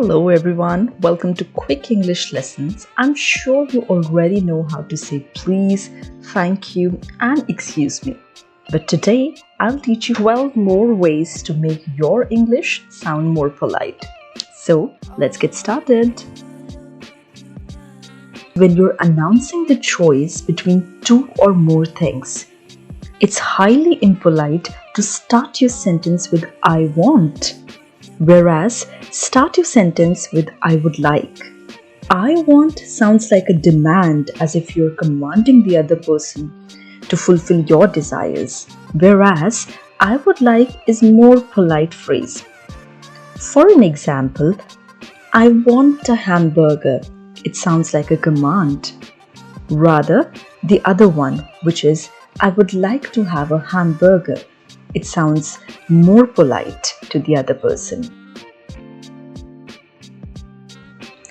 Hello everyone, welcome to Quick English Lessons. I'm sure you already know how to say please, thank you, and excuse me. But today, I'll teach you 12 more ways to make your English sound more polite. So, let's get started. When you're announcing the choice between two or more things, it's highly impolite to start your sentence with I want. Whereas, start your sentence with I would like. I want sounds like a demand, as if you're commanding the other person to fulfill your desires. Whereas, I would like is more polite phrase. For an example, I want a hamburger. It sounds like a command. Rather, the other one, which is I would like to have a hamburger. It sounds more polite to the other person.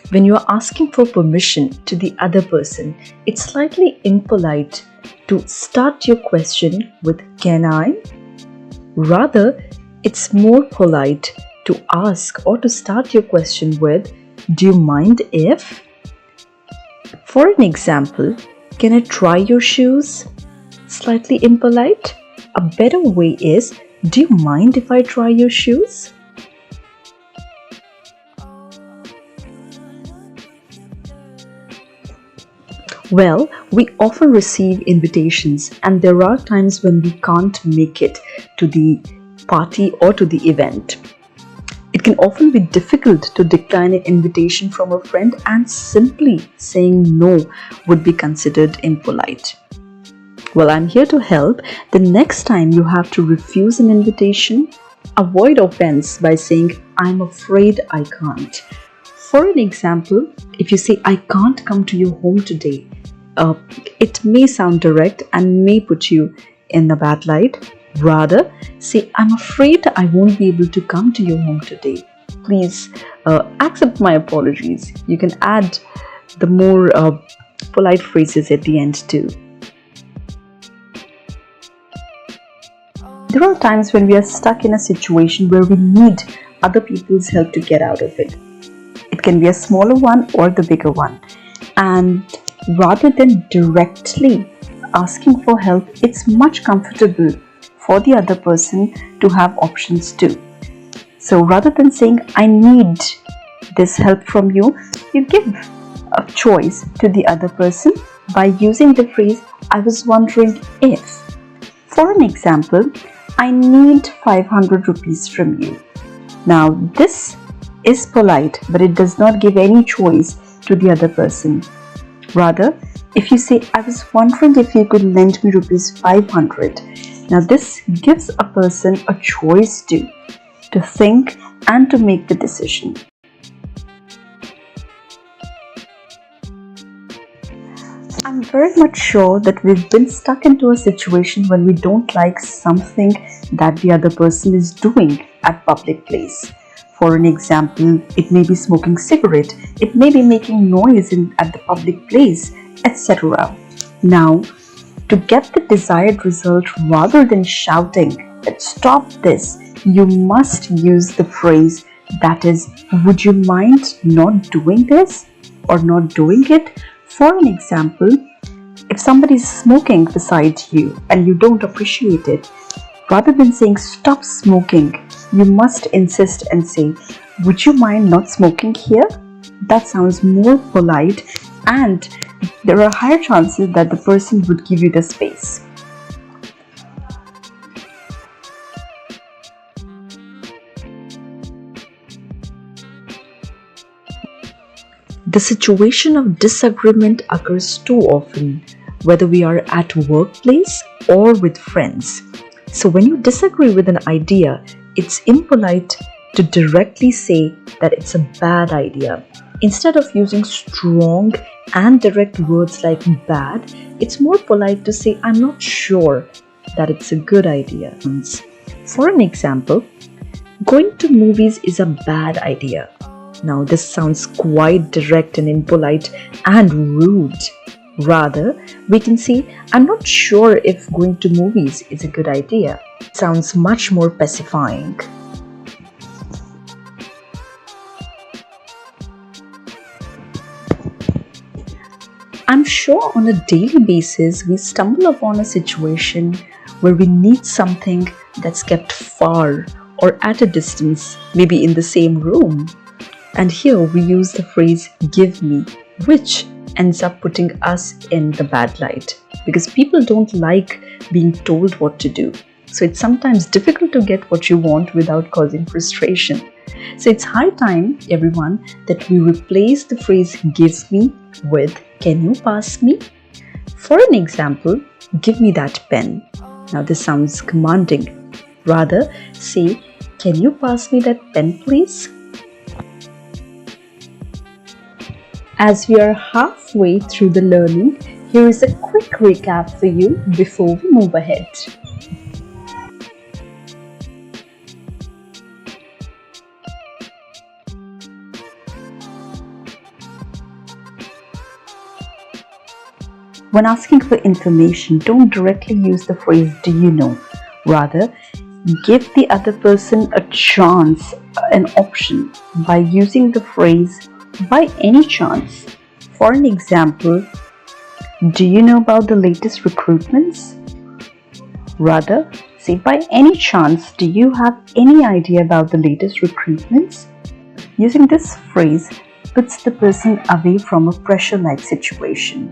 When you are asking for permission to the other person, it's slightly impolite to start your question with can I? Rather, it's more polite to ask or to start your question with do you mind if? For an example, can I try your shoes? Slightly impolite. A better way is, do you mind if I try your shoes? Well, we often receive invitations and there are times when we can't make it to the party or to the event. It can often be difficult to decline an invitation from a friend and simply saying no would be considered impolite. Well, I'm here to help. The next time you have to refuse an invitation, avoid offense by saying, I'm afraid I can't. For an example, if you say, I can't come to your home today, it may sound direct and may put you in a bad light. Rather, say, I'm afraid I won't be able to come to your home today. Please accept my apologies. You can add the more polite phrases at the end too. There are times when we are stuck in a situation where we need other people's help to get out of it. It can be a smaller one or the bigger one. And rather than directly asking for help, it's much comfortable for the other person to have options too. So rather than saying, I need this help from you, you give a choice to the other person by using the phrase, I was wondering if. For an example, I need 500 rupees from you. Now, this is polite, but it does not give any choice to the other person. Rather, if you say, I was wondering if you could lend me rupees 500. Now, this gives a person a choice to think and to make the decision. I'm very much sure that we've been stuck into a situation when we don't like something that the other person is doing at public place. For an example, it may be smoking cigarette, it may be making noise at the public place, etc. Now, to get the desired result rather than shouting that stop this, you must use the phrase that is, would you mind not doing this or not doing it? For an example, if somebody is smoking beside you and you don't appreciate it, rather than saying stop smoking, you must insist and say, would you mind not smoking here? That sounds more polite and there are higher chances that the person would give you the space. The situation of disagreement occurs too often, whether we are at workplace or with friends. So when you disagree with an idea, it's impolite to directly say that it's a bad idea. Instead of using strong and direct words like bad, it's more polite to say, I'm not sure that it's a good idea. For an example, going to movies is a bad idea. Now, this sounds quite direct and impolite and rude. Rather, we can say, I'm not sure if going to movies is a good idea. It sounds much more pacifying. I'm sure on a daily basis we stumble upon a situation where we need something that's kept far or at a distance, maybe in the same room. And here we use the phrase give me, which ends up putting us in the bad light because people don't like being told what to do. So it's sometimes difficult to get what you want without causing frustration. So it's high time, everyone, that we replace the phrase give me with can you pass me? For an example, give me that pen. Now this sounds commanding. Rather say, can you pass me that pen please? As we are halfway through the learning, here is a quick recap for you before we move ahead. When asking for information, don't directly use the phrase do you know. Rather, give the other person a chance, an option by using the phrase by any chance. For an example, do you know about the latest recruitments? Rather, say by any chance, do you have any idea about the latest recruitments? Using this phrase puts the person away from a pressure-like situation.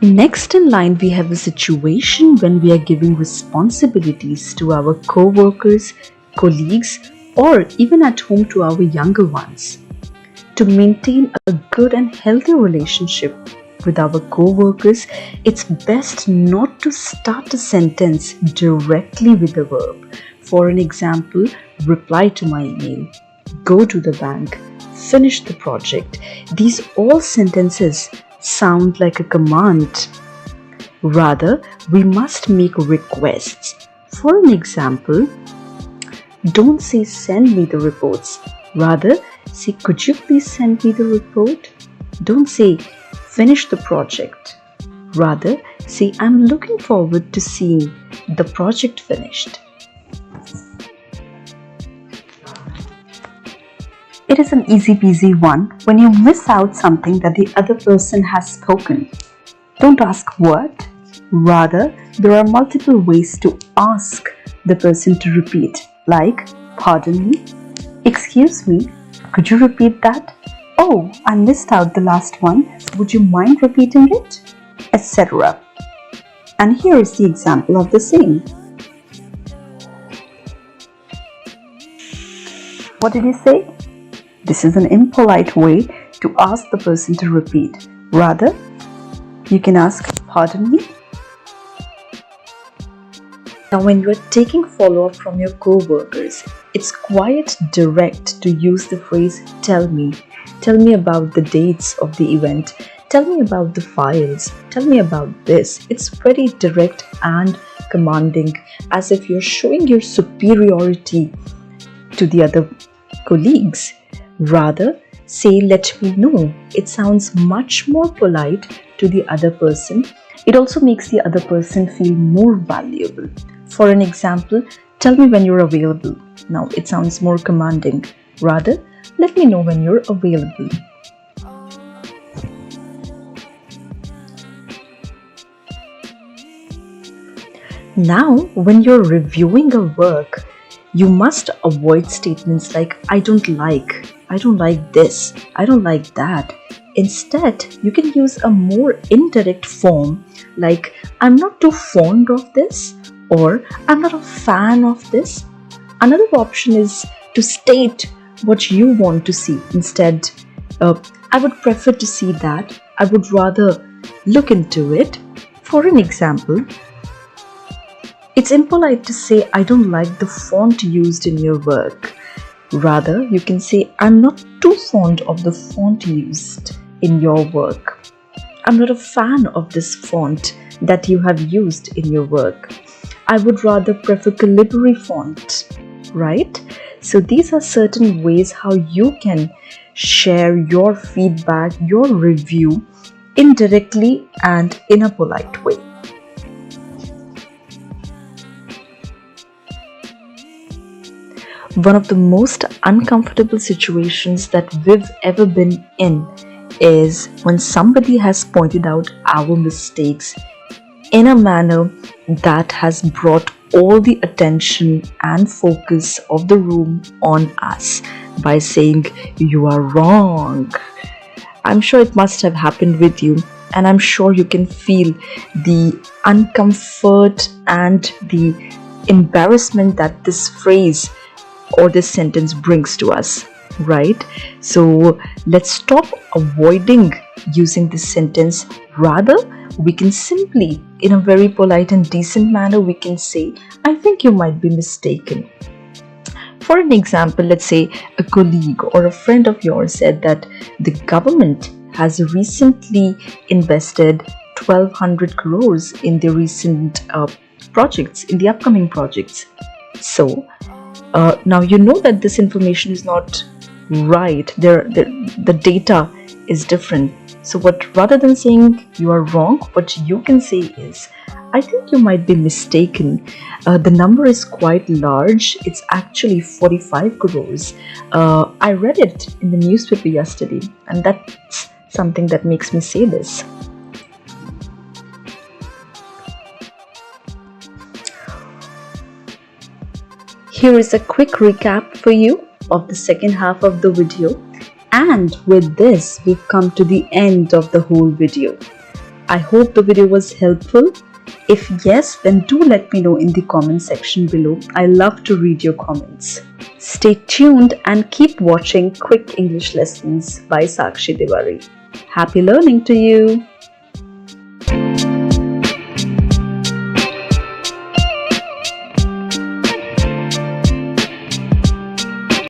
Next in line, we have a situation when we are giving responsibilities to our co-workers, colleagues, or even at home to our younger ones. To maintain a good and healthy relationship with our co-workers, it's best not to start a sentence directly with the verb. For an example, reply to my email, go to the bank, finish the project. These all sentences sound like a command. Rather, we must make requests. For an example, don't say send me the reports. Rather, say could you please send me the report? Don't say finish the project. Rather, say I'm looking forward to seeing the project finished. It is an easy peasy one when you miss out something that the other person has spoken. Don't ask what. Rather, there are multiple ways to ask the person to repeat, like, pardon me, excuse me, could you repeat that? Oh, I missed out the last one, would you mind repeating it? Etc. And here is the example of the same. What did he say? This is an impolite way to ask the person to repeat. Rather, you can ask, pardon me. Now, when you are taking follow-up from your co-workers, it's quite direct to use the phrase tell me. Tell me about the dates of the event. Tell me about the files. Tell me about this. It's very direct and commanding, as if you're showing your superiority to the other colleagues. Rather, say let me know. It sounds much more polite to the other person. It also makes the other person feel more valuable. For an example, tell me when you're available. Now it sounds more commanding. Rather, let me know when you're available. Now, when you're reviewing a work, you must avoid statements like I don't like this, I don't like that. Instead, you can use a more indirect form like I'm not too fond of this or I'm not a fan of this. Another option is to state what you want to see. Instead, I would prefer to see that. I would rather look into it. For an example, it's impolite to say I don't like the font used in your work. Rather, you can say I'm not too fond of the font used in your work. I'm not a fan of this font that you have used in your work. I would rather prefer Calibri font, right? So these are certain ways how you can share your feedback, your review indirectly and in a polite way. One of the most uncomfortable situations that we've ever been in is when somebody has pointed out our mistakes in a manner that has brought all the attention and focus of the room on us by saying, "You are wrong." I'm sure it must have happened with you, and I'm sure you can feel the uncomfort and the embarrassment that this phrase or this sentence brings to us, right? So let's stop avoiding using this sentence. Rather, we can simply, in a very polite and decent manner, we can say, "I think you might be mistaken." For an example, let's say a colleague or a friend of yours said that the government has recently invested 1200 crores in the recent projects, in the upcoming projects. So now you know that this information is not right. The data is different. So rather than saying you are wrong, what you can say is, "I think you might be mistaken. The number is quite large. It's actually 45 crores. I read it in the newspaper yesterday, and that's something that makes me say this." Here is a quick recap for you of the second half of the video. And with this, we've come to the end of the whole video. I hope the video was helpful. If yes, then do let me know in the comment section below. I love to read your comments. Stay tuned and keep watching Quick English Lessons by Sakshi Tiwari. Happy learning to you!